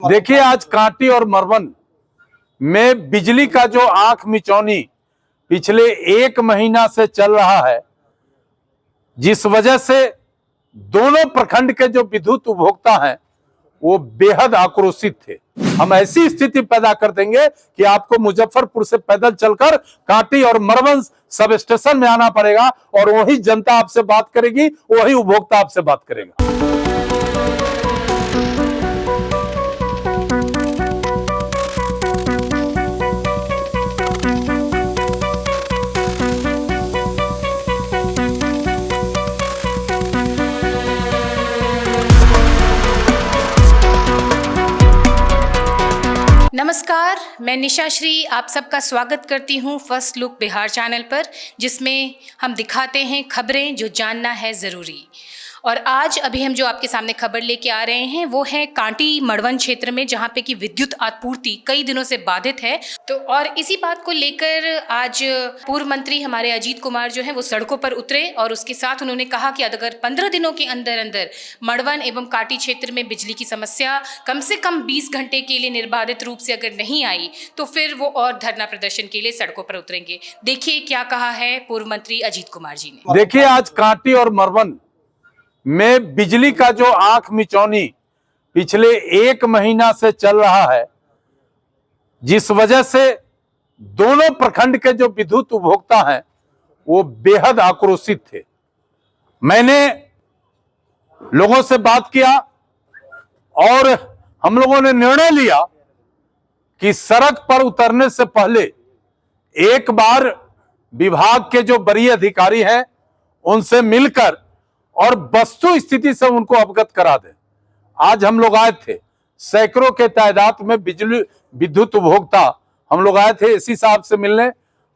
देखिए, आज कांटी और मरवन में बिजली का जो आंख मिचौनी पिछले 1 महीना से चल रहा है, जिस वजह से दोनों प्रखंड के जो विद्युत उपभोक्ता हैं वो बेहद आक्रोशित थे। हम ऐसी स्थिति पैदा कर देंगे कि आपको मुजफ्फरपुर से पैदल चलकर कांटी और मरवन सब स्टेशन में आना पड़ेगा और वही जनता आपसे बात करेगी, वही उपभोक्ता आपसे बात करेगा। नमस्कार, मैं निशा श्री आप सबका स्वागत करती हूं फर्स्ट लुक बिहार चैनल पर, जिसमें हम दिखाते हैं खबरें जो जानना है ज़रूरी। और आज अभी हम जो आपके सामने खबर लेके आ रहे हैं वो है कांटी मड़वन क्षेत्र में, जहां पे कि विद्युत आपूर्ति कई दिनों से बाधित है। तो और इसी बात को लेकर आज पूर्व मंत्री हमारे अजीत कुमार जो हैं वो सड़कों पर उतरे और उसके साथ उन्होंने कहा कि अगर 15 दिनों के अंदर अंदर मड़वन एवं कांटी क्षेत्र में बिजली की समस्या कम से कम 20 घंटे के लिए निर्बाधित रूप से अगर नहीं आई तो फिर वो और धरना प्रदर्शन के लिए सड़कों पर उतरेंगे। देखिए क्या कहा है पूर्व मंत्री अजीत कुमार जी ने। देखिए, आज कांटी और मरवन में बिजली का जो आंख मिचौनी पिछले 1 महीना से चल रहा है, जिस वजह से दोनों प्रखंड के जो विद्युत उपभोक्ता हैं वो बेहद आक्रोशित थे। मैंने लोगों से बात किया और हम लोगों ने निर्णय लिया कि सड़क पर उतरने से पहले एक बार विभाग के जो वरीय अधिकारी हैं उनसे मिलकर और वस्तु स्थिति से उनको अवगत करा दें। आज हम लोग आए थे, सैकड़ों के तादाद में बिजली विद्युत उपभोक्ता हम लोग आए थे एसी साहब से मिलने।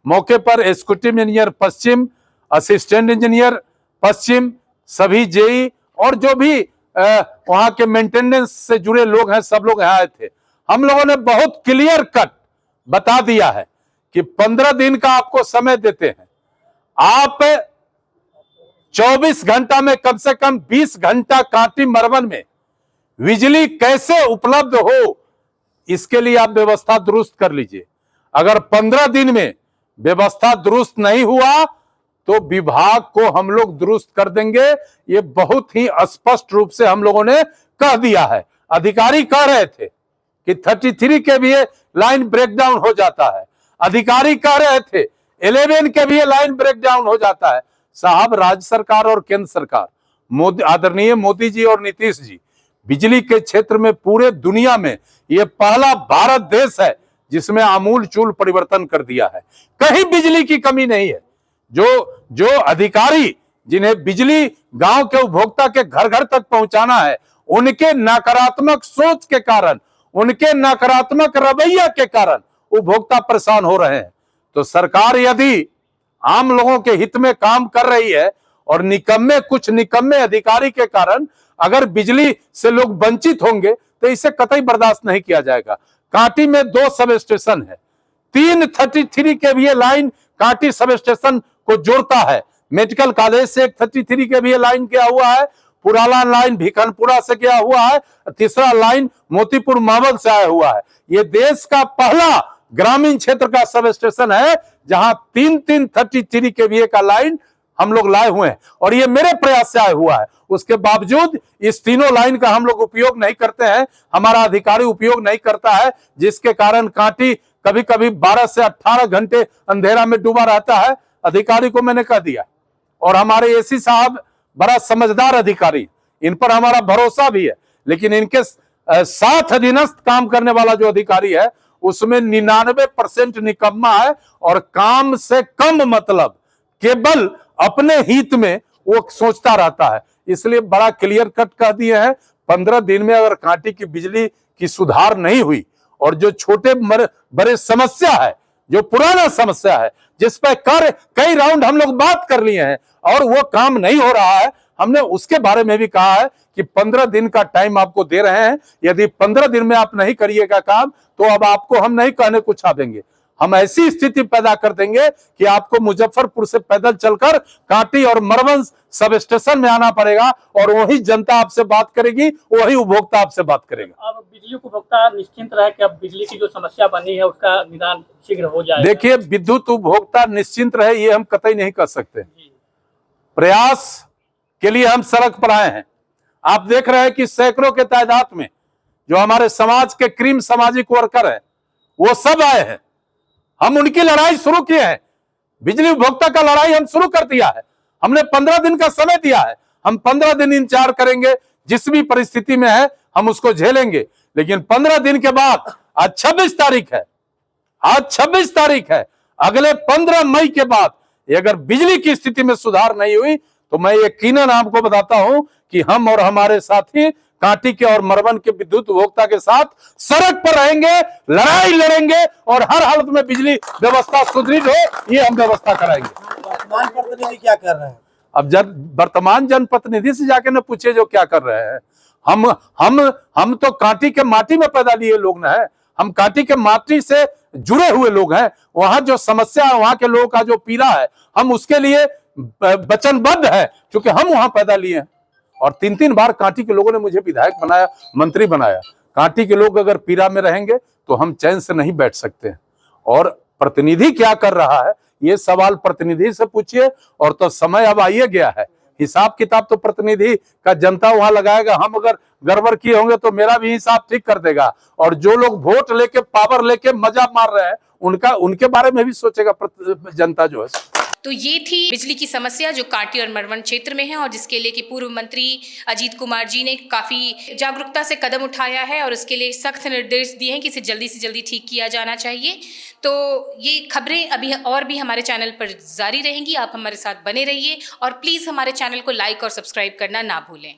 मौके पर एग्जीक्यूटिव इंजीनियर पश्चिम, असिस्टेंट इंजीनियर पश्चिम, सभी जेई और जो भी वहां के मेंटेनेंस से जुड़े लोग हैं, सब लोग यहाँ आए थे। हम लोगों ने बहुत क्लियर कट बता दिया है कि 15 दिन का आपको समय देते हैं, आप 24 घंटा में कम से कम 20 घंटा कांटी मरवन में बिजली कैसे उपलब्ध हो, इसके लिए आप व्यवस्था दुरुस्त कर लीजिए। अगर 15 दिन में व्यवस्था दुरुस्त नहीं हुआ तो विभाग को हम लोग दुरुस्त कर देंगे। ये बहुत ही स्पष्ट रूप से हम लोगों ने कह दिया है। अधिकारी कह रहे थे कि 33 के भी लाइन ब्रेकडाउन हो जाता है, अधिकारी कह रहे थे 11 के भी लाइन ब्रेकडाउन हो जाता है। साहब, राज्य सरकार और केंद्र सरकार, आदरणीय मोदी जी और नीतीश जी, बिजली के क्षेत्र में पूरे दुनिया में ये पहला भारत देश है जिसमें आमूलचूल परिवर्तन कर दिया है। कहीं बिजली की कमी नहीं है। जो अधिकारी जिन्हें बिजली गांव के उपभोक्ता के घर घर तक पहुंचाना है, उनके नकारात्मक सोच के कारण, उनके नकारात्मक रवैया के कारण उपभोक्ता परेशान हो रहे हैं। तो सरकार यदि आम लोगों के हित में काम कर रही है और कुछ निकम्मे अधिकारी के कारण अगर बिजली से लोग वंचित होंगे तो इसे कतई बर्दाश्त नहीं किया जाएगा। कांटी में 2 सब स्टेशन है, 3 33 KVA line Kanti sub station को जोड़ता है। मेडिकल कॉलेज से एक 33 केवीए लाइन गया हुआ है, पुराला लाइन भिखनपुरा से गया हुआ है, तीसरा लाइन मोतीपुर मावल से आया हुआ है। ये देश का पहला ग्रामीण क्षेत्र का सब स्टेशन है जहां 3 33 केवीए का लाइन हम लोग लाए हुए हैं और ये मेरे प्रयास से आया हुआ है। उसके बावजूद इस तीनों लाइन का हम लोग उपयोग नहीं करते हैं, हमारा अधिकारी उपयोग नहीं करता है, जिसके कारण कांटी कभी कभी 12 से 18 घंटे अंधेरा में डूबा रहता है। अधिकारी को मैंने कह दिया और हमारे एसी साहब बड़ा समझदार अधिकारी, इन पर हमारा भरोसा भी है, लेकिन इनके साथ अधीनस्थ काम करने वाला जो अधिकारी है उसमें 99% निकम्मा है और काम से कम मतलब केवल अपने हित में वो सोचता रहता है। इसलिए बड़ा क्लियर कट कह दिए हैं, 15 दिन में अगर कांटी की बिजली की सुधार नहीं हुई और जो छोटे बड़े समस्या है, जो पुराना समस्या है, जिस पर कई राउंड हम लोग बात कर लिए हैं और वो काम नहीं हो रहा है, हमने उसके बारे में भी कहा है कि 15 दिन का टाइम आपको दे रहे हैं। यदि 15 दिन में आप नहीं करिएगा काम तो अब आपको हम नहीं कहने को छापेंगे, हम ऐसी स्थिति पैदा कर देंगे कि आपको मुजफ्फरपुर से पैदल चलकर कांटी और मरवन सब स्टेशन में आना पड़ेगा और वही जनता आपसे बात करेगी, वही उपभोक्ता आपसे बात करेगा। अब बिजली उपभोक्ता निश्चिंत रहे कि अब बिजली की जो समस्या बनी है उसका निदान शीघ्र हो जाए। देखिए, विद्युत उपभोक्ता निश्चिंत रहे ये हम कतई नहीं कर सकते। प्रयास के लिए हम सड़क पर आए हैं। आप देख रहे हैं कि सैकड़ों के तादाद में जो हमारे समाज के क्रीम सामाजिक वर्कर हैं वो सब आए हैं। हम उनकी लड़ाई शुरू किए हैं। बिजली उपभोक्ता का लड़ाई हम शुरू कर दिया है। हमने 15 दिन का समय दिया है। हम 15 दिन इंतजार करेंगे, जिस भी परिस्थिति में है हम उसको झेलेंगे। लेकिन 15 दिन के बाद आज 26 तारीख है, आज 26 तारीख है, अगले 15 मई के बाद अगर बिजली की स्थिति में सुधार नहीं हुई तो मैं यकीनन आपको बताता हूं कि हम और हमारे साथी कांटी के और मरवन के विद्युत उपभोक्ता के साथ सड़क पर रहेंगे, लड़ाई लड़ेंगे और हर हालत में बिजली व्यवस्था सुदृढ़ हो ये हम व्यवस्था कराएंगे। वर्तमान प्रतिनिधि क्या कर रहे हैं? अब वर्तमान जनप्रतिनिधि से जाके न पूछे जो क्या कर रहे हैं। हम तो कांटी के माटी में पैदा लिए लोग न है। हम कांटी के माटी से जुड़े हुए लोग हैं। वहां जो समस्या है, वहां के लोगों का जो पीड़ा है, हम उसके लिए वचनबद्ध है, क्योंकि हम वहां पैदा लिए हैं। और 3-3 बार कांटी के लोगों ने मुझे विधायक बनाया, मंत्री बनाया। कांटी के लोग अगर पीड़ा में रहेंगे तो हम चैन से नहीं बैठ सकते। और प्रतिनिधि क्या कर रहा है ये सवाल प्रतिनिधि से पूछिए। और तो समय अब आइए गया है, हिसाब किताब तो प्रतिनिधि का जनता वहां लगाएगा। हम अगर गड़बड़ किए होंगे तो मेरा भी हिसाब ठीक कर देगा। और जो लोग वोट लेके, पावर लेके मजा मार रहे हैं, उनके बारे में भी सोचेगा जनता जो है। तो ये थी बिजली की समस्या जो कांटी और मरवन क्षेत्र में है और जिसके लिए कि पूर्व मंत्री अजीत कुमार जी ने काफ़ी जागरूकता से कदम उठाया है और उसके लिए सख्त निर्देश दिए हैं कि इसे जल्दी से जल्दी ठीक किया जाना चाहिए। तो ये खबरें अभी और भी हमारे चैनल पर जारी रहेंगी। आप हमारे साथ बने रहिए और प्लीज़ हमारे चैनल को लाइक और सब्सक्राइब करना ना भूलें।